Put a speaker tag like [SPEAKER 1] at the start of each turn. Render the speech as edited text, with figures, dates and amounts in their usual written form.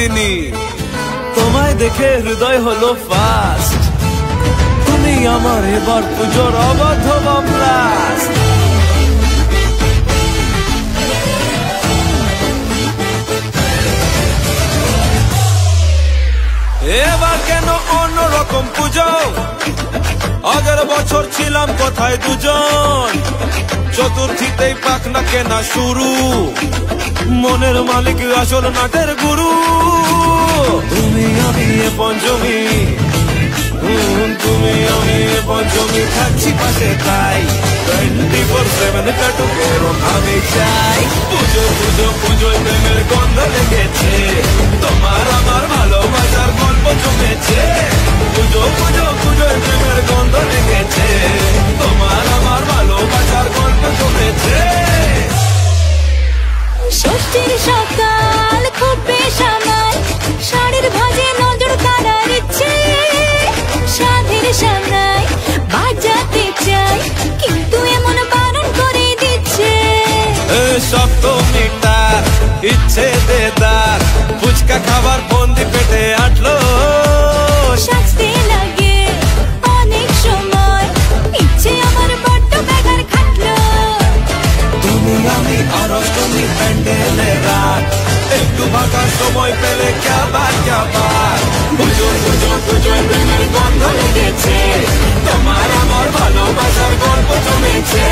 [SPEAKER 1] দিনই তোমায় দেখে হৃদয় হলো ফাস্ট, তুমি আমার এবার পুজোর অবাধ ব্লাস্ট। এবার কেন অন্যরকম পুজো, আগের বছর ছিলাম কোথায় দুজন, চতুর্থীতেই পাখনা কেনা শুরু, মনের মালিক আসল নাটের গুরু। তুমি আমি এ পঞ্চমী, তুমি আমি এ পঞ্চমী, থাকছি পাশে তাই 24/7 কাটুক এরম আমি চাই। পুজো পুজো পুজোয় প্রেমের গন্ধ লেগেছে, তোমার আমার ভালোবাসার গল্প জমেছে। পুজো পুজো পুজোয় প্রেমের গন্ধ লেগেছে, তোমার আমার ভালোবাসার গল্প জমেছে।
[SPEAKER 2] ষষ্ঠীর সকাল খুব বেসামাল, শাড়ির ভাজে নজর কাড়ার ইচ্ছে, সাধের সামনায় বাজাতে চাই কিন্তু এমন বারণ করে দিচ্ছে।
[SPEAKER 1] সপ্তমীটার ইচ্ছে দেদার, ফুচকা খাবার বন্দি পেটে আটলো,
[SPEAKER 2] সাজতে লাগে অনেক সময়, ইচ্ছে আমার বড্ড বেগার খাটলো।
[SPEAKER 1] তুমি আমি আর অষ্টমী প্যান্ডেলে রাত, একটু ফাঁকা সময় পেলে ক্যাবার ক্যাবার। পুজো পুজো পুজোয় প্রেমের গন্ধ লেগেছে, তোমার আমার ভালোবাসার গল্প জমেছে।